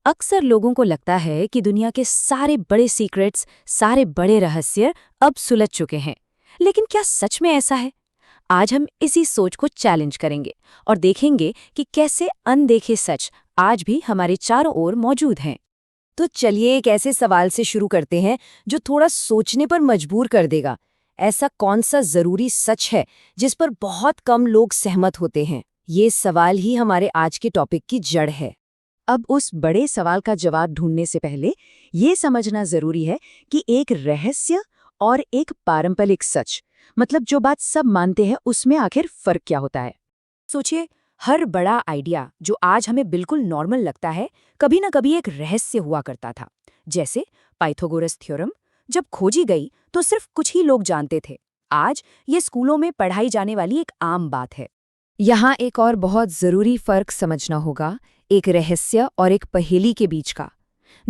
अक्सर लोगों को लगता है कि दुनिया के सारे बड़े सीक्रेट्स, सारे बड़े रहस्य अब सुलझ चुके हैं। लेकिन क्या सच में ऐसा है? आज हम इसी सोच को चैलेंज करेंगे और देखेंगे कि कैसे अनदेखे सच आज भी हमारे चारों ओर मौजूद हैं। तो चलिए एक ऐसे सवाल से शुरू करते हैं जो थोड़ा सोचने पर मजबूर कर देगा। ऐसा कौन सा जरूरी सच है जिस पर बहुत कम लोग सहमत होते हैं? ये सवाल ही हमारे आज के टॉपिक की जड़ है। अब उस बड़े सवाल का जवाब ढूंढने से पहले ये समझना जरूरी है कि एक रहस्य और एक पारंपरिक सच, मतलब जो बात सब मानते हैं, उसमें आखिर फर्क क्या होता है। सोचिए, हर बड़ा आइडिया जो आज हमें बिल्कुल नॉर्मल लगता है, कभी ना कभी एक रहस्य हुआ करता था। जैसे पाइथागोरस थ्योरम जब खोजी गई तो सिर्फ कुछ ही लोग जानते थे। आज ये स्कूलों में पढ़ाई जाने वाली एक आम बात है। यहाँ एक और बहुत जरूरी फर्क समझना होगा, एक रहस्य और एक पहेली के बीच का।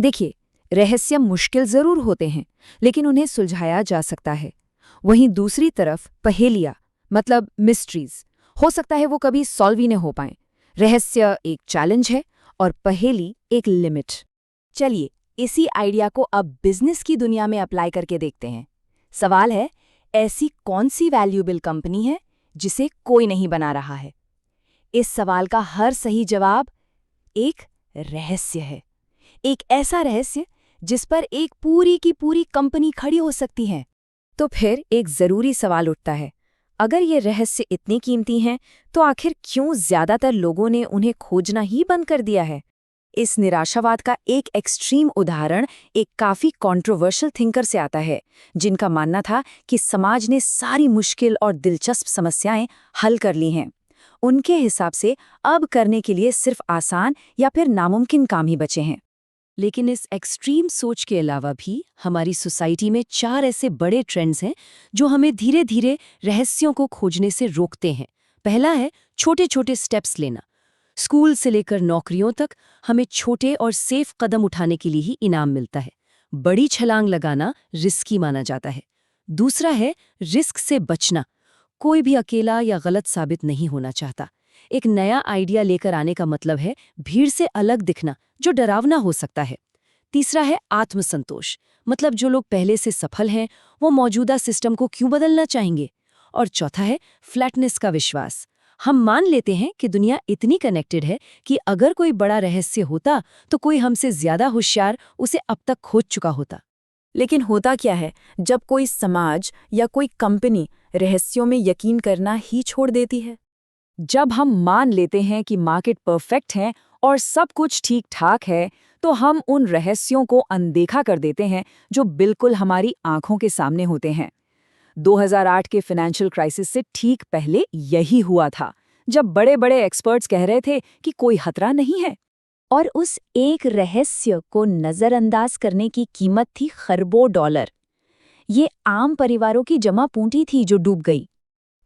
देखिए, रहस्य मुश्किल जरूर होते हैं, लेकिन उन्हें सुलझाया जा सकता है। वहीं दूसरी तरफ पहेलियाँ, मतलब मिस्ट्रीज, हो सकता है वो कभी सॉल्व ही न हो पाएं। रहस्य एक चैलेंज है और पहेली एक लिमिट। चलिए इसी आइडिया को अब बिजनेस की दुनिया में अप्लाई करके देखते हैं। सवाल है, ऐसी कौन सी वैल्यूएबल कंपनी है जिसे कोई नहीं बना रहा है? इस सवाल का हर सही जवाब एक रहस्य है। एक ऐसा रहस्य जिस पर एक पूरी की पूरी कंपनी खड़ी हो सकती है। तो फिर एक जरूरी सवाल उठता है, अगर ये रहस्य इतनी कीमती हैं, तो आखिर क्यों ज्यादातर लोगों ने उन्हें खोजना ही बंद कर दिया है? इस निराशावाद का एक एक्सट्रीम उदाहरण एक काफी कंट्रोवर्शियल थिंकर से आता है, जिनका मानना था कि समाज ने सारी मुश्किल और दिलचस्प समस्याएं हल कर ली हैं। उनके हिसाब से अब करने के लिए सिर्फ आसान या फिर नामुमकिन काम ही बचे हैं। लेकिन इस एक्सट्रीम सोच के अलावा भी हमारी सोसाइटी में 4 ऐसे बड़े ट्रेंड्स हैं जो हमें धीरे धीरे रहस्यों को खोजने से रोकते हैं। पहला है छोटे छोटे स्टेप्स लेना। स्कूल से लेकर नौकरियों तक हमें छोटे और सेफ कदम उठाने के लिए ही इनाम मिलता है। बड़ी छलांग लगाना रिस्की माना जाता है। दूसरा है रिस्क से बचना। कोई भी अकेला या गलत साबित नहीं होना चाहता। एक नया आइडिया लेकर आने का मतलब है भीड़ से अलग दिखना, जो डरावना हो सकता है। तीसरा है आत्मसंतोष, मतलब जो लोग पहले से सफल हैं वो मौजूदा सिस्टम को क्यों बदलना चाहेंगे। और चौथा है फ्लैटनेस का विश्वास। हम मान लेते हैं कि दुनिया इतनी कनेक्टेड है कि अगर कोई बड़ा रहस्य होता तो कोई हमसे ज्यादा होशियार उसे अब तक खोज चुका होता। लेकिन होता क्या है जब कोई समाज या कोई कंपनी रहस्यों में यकीन करना ही छोड़ देती है? जब हम मान लेते हैं कि मार्केट परफेक्ट है और सब कुछ ठीक ठाक है, तो हम उन रहस्यों को अनदेखा कर देते हैं जो बिल्कुल हमारी आंखों के सामने होते हैं। 2008 के फाइनेंशियल क्राइसिस से ठीक पहले यही हुआ था, जब बड़े बड़े एक्सपर्ट्स कह रहे थे कि कोई खतरा नहीं है। और उस एक रहस्य को नजरअंदाज करने की कीमत थी खरबों डॉलर। ये आम परिवारों की जमा पूंजी थी जो डूब गई।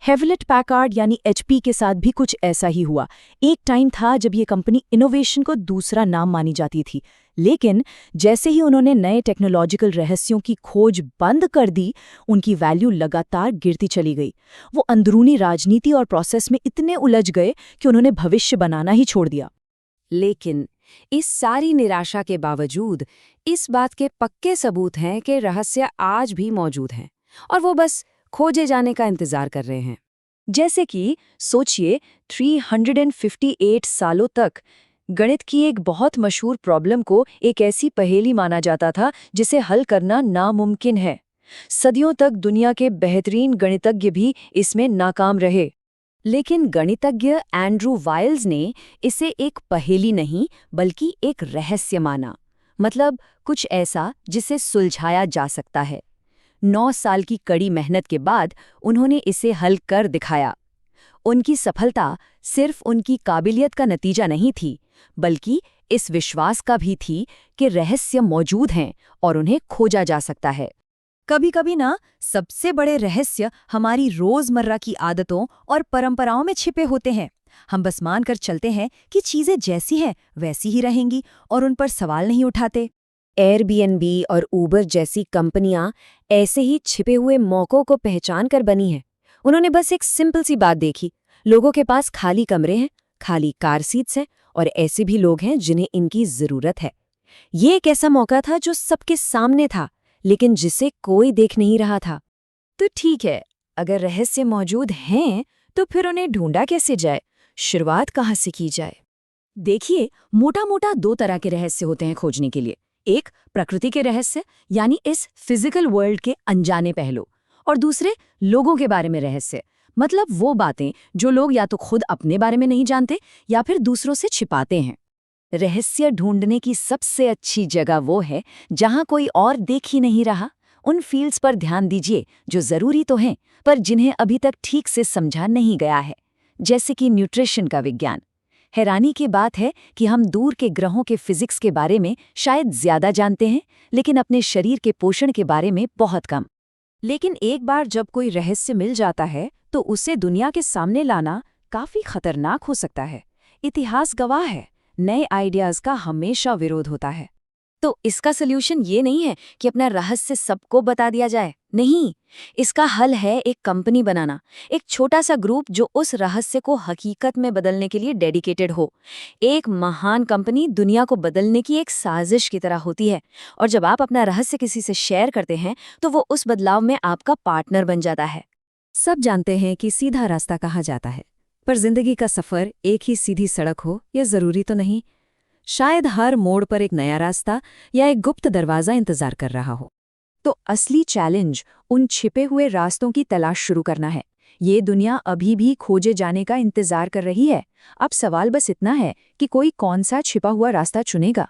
हेवलेट पैकार्ड यानी एचपी के साथ भी कुछ ऐसा ही हुआ। एक टाइम था जब ये कंपनी इनोवेशन को दूसरा नाम मानी जाती थी, लेकिन जैसे ही उन्होंने नए टेक्नोलॉजिकल रहस्यों की खोज बंद कर दी, उनकी वैल्यू लगातार गिरती चली गई। वो अंदरूनी राजनीति और प्रोसेस में इतने उलझ गए कि उन्होंने भविष्य बनाना ही छोड़ दिया। लेकिन इस सारी निराशा के बावजूद इस बात के पक्के सबूत हैं कि रहस्य आज भी मौजूद हैं और वो बस खोजे जाने का इंतजार कर रहे हैं। जैसे कि सोचिए, 358 सालों तक गणित की एक बहुत मशहूर प्रॉब्लम को एक ऐसी पहेली माना जाता था जिसे हल करना नामुमकिन है। सदियों तक दुनिया के बेहतरीन गणितज्ञ भी इसमें नाकाम रहे। लेकिन गणितज्ञ एंड्रू वाइल्स ने इसे एक पहेली नहीं बल्कि एक रहस्य माना, मतलब कुछ ऐसा जिसे सुलझाया जा सकता है। 9 साल की कड़ी मेहनत के बाद उन्होंने इसे हल कर दिखाया। उनकी सफलता सिर्फ उनकी काबिलियत का नतीजा नहीं थी, बल्कि इस विश्वास का भी थी कि रहस्य मौजूद हैं और उन्हें खोजा जा सकता है। कभी-कभी ना, सबसे बड़े रहस्य हमारी रोजमर्रा की आदतों और परंपराओं में छिपे होते हैं। हम बस मानकर चलते हैं कि चीजें जैसी हैं वैसी ही रहेंगी और उन पर सवाल नहीं उठाते। एयरबीएनबी और ऊबर जैसी कंपनियां ऐसे ही छिपे हुए मौकों को पहचान कर बनी हैं। उन्होंने बस एक सिंपल सी बात देखी, लोगों के पास खाली कमरे हैं, खाली कार सीट्स हैं और ऐसे भी लोग हैं जिन्हें इनकी जरूरत है। ये एक ऐसा मौका था जो सबके सामने था, लेकिन जिसे कोई देख नहीं रहा था। तो ठीक है, अगर रहस्य मौजूद हैं, तो फिर उन्हें ढूंढा कैसे जाए? शुरुआत कहाँ से की जाए? देखिए, मोटा-मोटा दो तरह के रहस्य होते हैं खोजने के लिए। एक प्रकृति के रहस्य, यानी इस फिजिकल वर्ल्ड के अनजाने पहलू, और दूसरे लोगों के बारे में रहस्य, मतलब वो बातें जो लोग या तो खुद अपने बारे में नहीं जानते या फिर दूसरों से छिपाते हैं। रहस्य ढूंढने की सबसे अच्छी जगह वो है जहां कोई और देख ही नहीं रहा। उन फील्ड्स पर ध्यान दीजिए जो जरूरी तो हैं, पर जिन्हें अभी तक ठीक से समझा नहीं गया है, जैसे कि न्यूट्रिशन का विज्ञान। हैरानी की बात है कि हम दूर के ग्रहों के फिजिक्स के बारे में शायद ज्यादा जानते हैं, लेकिन अपने शरीर के पोषण के बारे में बहुत कम। लेकिन एक बार जब कोई रहस्य मिल जाता है, तो उसे दुनिया के सामने लाना काफी खतरनाक हो सकता है। इतिहास गवाह है, नए आइडियाज का हमेशा विरोध होता है। तो इसका सल्यूशन ये नहीं है कि अपना रहस्य सबको बता दिया जाए। नहीं, इसका हल है एक कंपनी बनाना, एक छोटा सा ग्रुप जो उस रहस्य को हकीकत में बदलने के लिए डेडिकेटेड हो। एक महान कंपनी दुनिया को बदलने की एक साजिश की तरह होती है, और जब आप अपना रहस्य किसी से शेयर करते हैं, तो वो उस बदलाव में आपका पार्टनर बन जाता है। सब जानते हैं कि सीधा रास्ता कहा जाता है, पर जिंदगी का सफर एक ही सीधी सड़क हो, यह जरूरी तो नहीं। शायद हर मोड़ पर एक नया रास्ता या एक गुप्त दरवाजा इंतजार कर रहा हो। तो असली चैलेंज उन छिपे हुए रास्तों की तलाश शुरू करना है। ये दुनिया अभी भी खोजे जाने का इंतजार कर रही है। अब सवाल बस इतना है कि कोई कौन सा छिपा हुआ रास्ता चुनेगा।